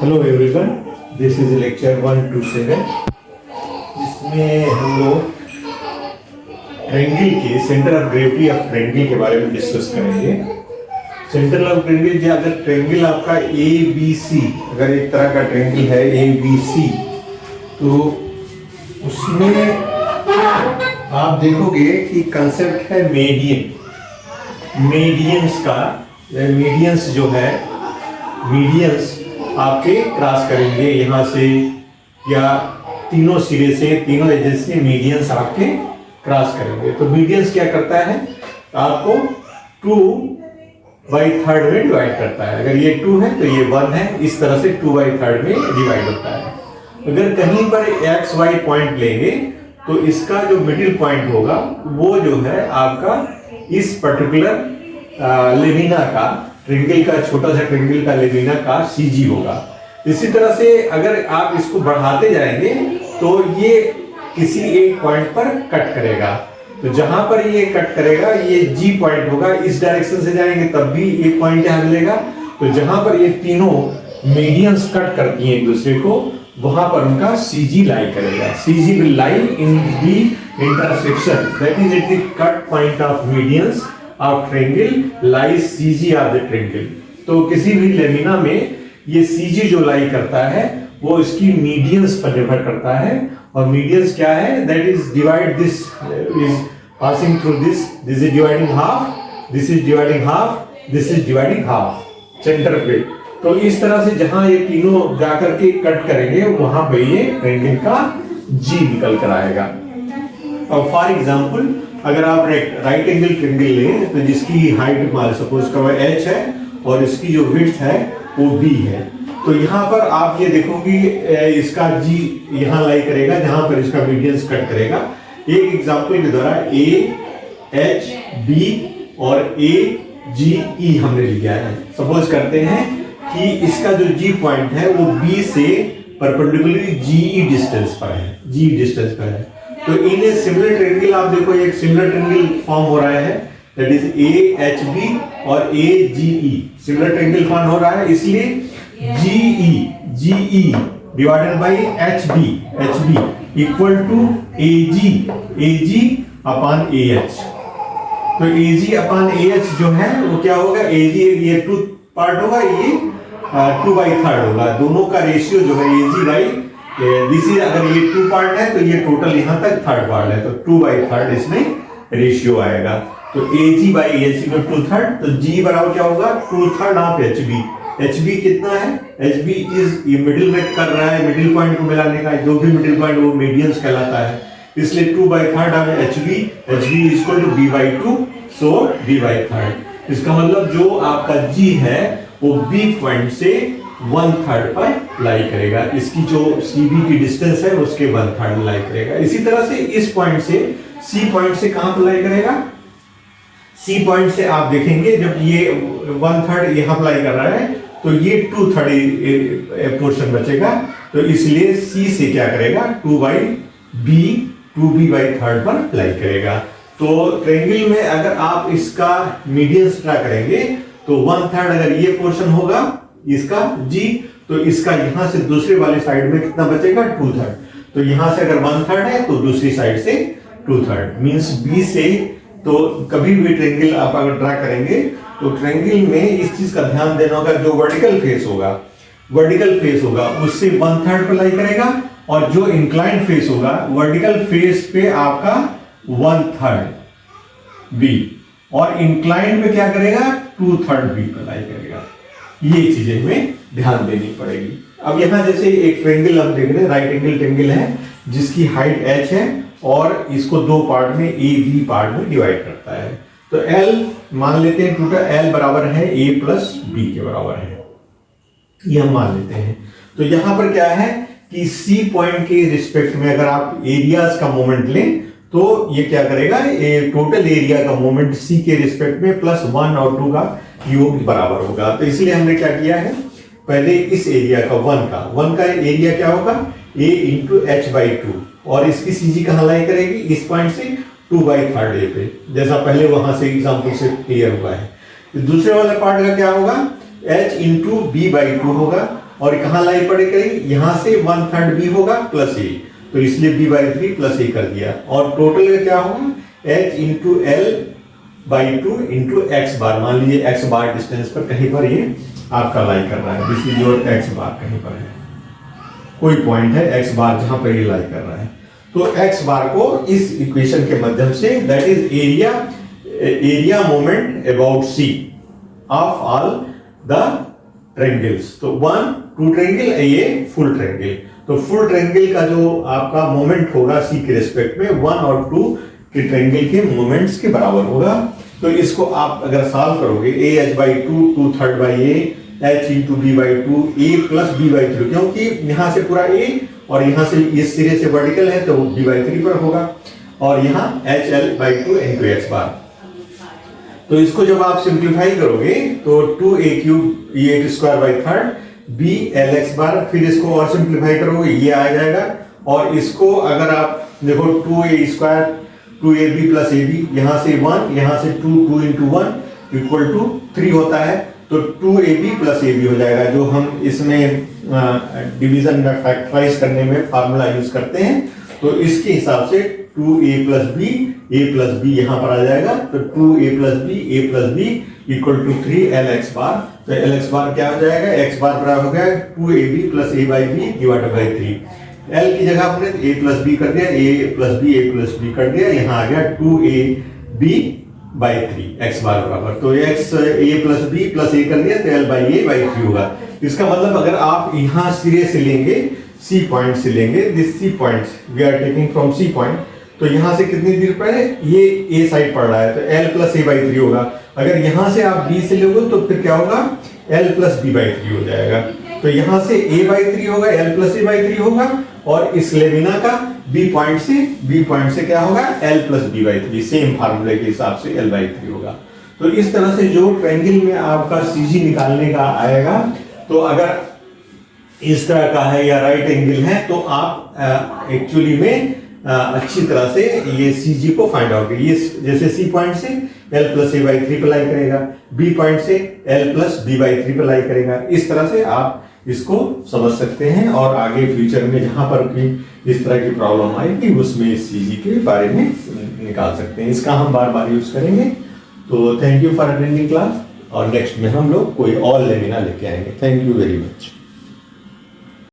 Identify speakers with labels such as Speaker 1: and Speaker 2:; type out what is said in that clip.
Speaker 1: Hello everyone, this is lecture 127। इसमें हम लोग ट्रायंगल के centre of gravity of triangle के बारे में डिस्कस करेंगे। सेंटर ऑफ ग्रेविटी, जो अगर ट्रायंगल आपका ए बी सी, अगर एक तरह का ट्रायंगल है ए बी सी, तो उसमें आप देखोगे कि कंसेप्ट है मीडियंस का। मीडियंस जो है, मीडियंस आपके क्रॉस करेंगे यहाँ से या तीनों सिरे से, तीनों एजेस से मीडियंस आपके क्रॉस करेंगे। तो मीडियंस क्या करता है, आपको 2/3 में डिवाइड करता है। अगर ये 2 है तो ये 1 है, इस तरह से 2/3 में डिवाइड होता है। अगर कहीं पर एक्स वाई पॉइंट लेंगे तो इसका जो मिडिल पॉइंट होगा वो जो है आपका इस पर्टिकुलर लेविना का, ट्रायंगल का, छोटा सा ट्रायंगल का लेविना का सीजी होगा। इसी तरह से अगर आप इसको बढ़ाते जाएंगे तो ये किसी एक पॉइंट पर कट करेगा। तो जहां पर ये कट करेगा ये जी पॉइंट होगा, इस डायरेक्शन से जाएंगे तब भी एक पॉइंट यहां मिलेगा। तो जहां पर ये तीनों मीडियंस कट करती हैं एक दूसरे को, वहां पर उनका सीजी लाई करेगा। CG will lie in the intersection, that is at the cut point of medians of triangle lies CG of the triangle. तो किसी भी लेमिना में ये सीजी जो लाई करता है वो इसकी मीडियंस पर निर्भर करता है। और मीडियंस क्या है, that is divide, this is passing through this is dividing half, this is dividing half, this is dividing half centre पे। तो इस तरह से जहां ये तीनों जाकर के कट करेंगे वहां पे ये ट्रायंगल का जी निकल कर आएगा। और फॉर एग्जांपल अगर आप राइट एंगल ट्रायंगल लें तो जिसकी हाइट मान सपोज कवर h है और इसकी जो विड्थ है वो b है, तो यहाँ पर आप ये देखोगे इसका g यहाँ लाई करेगा जहां पर इसका मीडियंस कट करेगा। एक एग्जांपल के द्वारा a h b और a g e हमने लिया है। सपोज करते हैं कि इसका जो g पॉइंट है वो b से परपेंडिकुलरली ge डिस्टेंस पर है। तो इन ए सिमिलर ट्रायंगल आप देखो एक सिमिलर ट्रायंगल फॉर्म हो रहा है, दैट इज AHB और AGE सिमिलर ट्रायंगल फॉर्म हो रहा है। इसलिए GE divided by HB equal to AG upon AH। तो AG अपॉन AH जो है वो क्या होगा, AG ये 2 पार्ट होगा, ये 2/3 होगा। दोनों का रेशियो जो है AG बाई दिस इज, अगर ये 2 पार्ट है तो ये टोटल यहां तक 3rd पार्ट है, तो 2/3 इसमें रेशियो आएगा। तो AG बाई AH इक्वल 2/3, तो G बराबर क्या होगा 2/3 ऑफ HB। HB कितना है, HB इज ये मिडिल में कर रहा है, मिडिल पॉइंट को मिलाने का, जो भी मिडिल पॉइंट वो मीडियंस कहलाता है। इसलिए 2/3 of HB is equal to B/2, so B/3। इसका मतलब जो आपका G है वो B पॉइंट से 1/3 पर लाई करेगा। इसकी जो CB की डिस्टेंस है उसके 1/3 लाई करेगा। इसी तरह से इस पॉइंट से C पॉइंट से कहां पर लाई करेगा, C पॉइंट से आप देखेंगे जब ये 1/3 यहां पर लाई कर रहा है तो ये 2/3 पोर्शन बचेगा। तो इसलिए C से क्या करेगा 2B/3 पर लाई करेगा। तो ट्रायंगल में अगर आप इसका मीडियंस ड्रा करेंगे तो 1/3 अगर ये पोर्शन होगा इसका G, तो इसका यहां से दूसरे वाले साइड में कितना बचेगा 2/3। तो यहां से अगर 1/3 है तो दूसरी साइड से 2/3 मींस B से। तो कभी भी ट्रायंगल आप अगर ड्रा करेंगे तो ट्रायंगल में इस चीज का ध्यान देना होगा, जो वर्टिकल फेस होगा उससे 1/3 पर लाई करेगा, और जो इंक्लाइंड फेस होगा वर्टिकल फेस पे आपका 1/3 B, और इंक्लाइंड पे क्या करेगा 2/3 B पर लाई करेगा। ये चीजें हमें ध्यान देनी पड़ेगी। अब यहां जैसे एक ट्रायंगल हम देख रहे हैं, राइट एंगल ट्रायंगल है जिसकी हाइट h है और इसको 2 पार्ट में A B पार्ट में डिवाइड करता है। तो L मान लेते हैं, टोटल L बराबर है A प्लस B के बराबर है, ये हम मान लेते हैं। तो यहां पर क्या है कि C पॉइंट के रिस्पेक्ट में अगर आप एरियाज का मोमेंट लें तो ये क्या करेगा, टोटल एरिया का मोमेंट C के रिस्पेक्ट में प्लस 1 और 2 का योग बराबर होगा। तो इसलिए हमने क्या किया है, पहले इस एरिया का 1 का एरिया क्या होगा A इंटू H/2, और इसकी CG कहां लाई करेगी, इस पॉइंट से 2/3 A पे, जैसा पहले वहां से एग्जांपल से क्लियर हुआ है। दूसरे वाले पार्ट का क्या होगा, h into b by two होगा, और कहाँ लाई पड़ेगी, यहाँ से 1/3 b होगा प्लस a, तो इसलिए b by three plus a कर दिया, और टोटल का क्या होगा h into L by two into X bar. मान लीजिए एक्स बार डिस्टेंस पर कहीं पर ये आपका लाई कर रहा है, दिस इज योर एक्स बार, कहीं पर है कोई पॉइंट है एक्स बार जहां पर ये लाई कर रहा है, तो एक्स बार को इस इक्वेशन के माध्यम से, that is area moment about C of all the triangles, तो 1 2 ट्रायंगल, ये फुल ट्रायंगल, तो फुल ट्रायंगल का जो आपका मोमेंट होगा सी के रेस्पेक्ट में 1 और 2 के ट्रायंगल के मोमेंट्स के बराबर होगा। तो इसको आप अगर सॉल्व करोगे, a h by two, 2/3 by a, h into b by two, a plus b by three, क्योंकि यहाँ से पूरा ए और यहाँ से इस सिरे से वर्टिकल है तो बी बाई थ्री पर होगा, और यहाँ H L by two into X bar. तो इसको जब आप सिंप्लीफाई करोगे तो 2a क्यूब ये square by third B L X bar, फिर इसको और सिंप्लीफाई करोगे ये आ जाएगा, और इसको अगर आप देखो 2a square 2ab plus ab, यहाँ से 1 यहाँ से 2 2 इंटू 1 इक्वल टू 3 होता है, तो 2ab प्लस ab हो जाएगा, जो हम इसमें डिवीजन में फैक्टराइज करने में फार्मूला यूज करते हैं। तो इसके हिसाब से 2a प्लस b यहाँ पर आ जाएगा, तो 2a plus b equal to 3lx bar, तो lx बार क्या हो जाएगा, x बार बराबर हो गया 2ab plus a by b divided by 3, L की जगह हमने a प्लस बी कर दिया, a प्लस बी कर दिया, यहाँ आ गया 2ab बाई 3 x बार बराबर, तो x a plus b plus a कर दिया तो L बाई a बाई 3 होगा। इसका मतलब अगर आप यहाँ सिरे से लेंगे, C पॉइंट से लेंगे, this C point we are taking from C point, तो यहाँ से कितनी दूर पर है, ये A साइड पड़ रहा है, तो L प्लस a बाई 3 होगा। अगर यहाँ से आप B से लोगे तो फिर क्या होगा, L प्लस b बाई 3 हो जाएगा, तो यहाँ से a बाई 3 होगा, L प्लस a बाई 3 होगा, और इस लेविना का B पॉइंट से क्या होगा, L plus b by 3, same फार्मूले के हिसाब से L बाई 3 होगा। तो इस तरह से जो ट्रायंगल में आपका CG निकालने का आएगा, तो अगर इस तरह का है या राइट एंगल है, तो आप एक्चुअली में अच्छी तरह से ये CG को फाइंड आउट करिए। जैसे C पॉइंट से L प्लस a बाई 3 पर लाई करेगा, B पॉइंट से L प्लस b बाई 3 पर लाई करेगा, इस तरह से आप इसको समझ सकते हैं, और आगे फ्यूचर में जहां पर भी इस तरह की प्रॉब्लम आएगी उसमें CG के बारे में निकाल सकते हैं। इसका हम बार बार यूज करेंगे। तो thank you for attending class, और नेक्स्ट में हम लोग कोई और लेमिना लेके आएंगे। Thank you very much.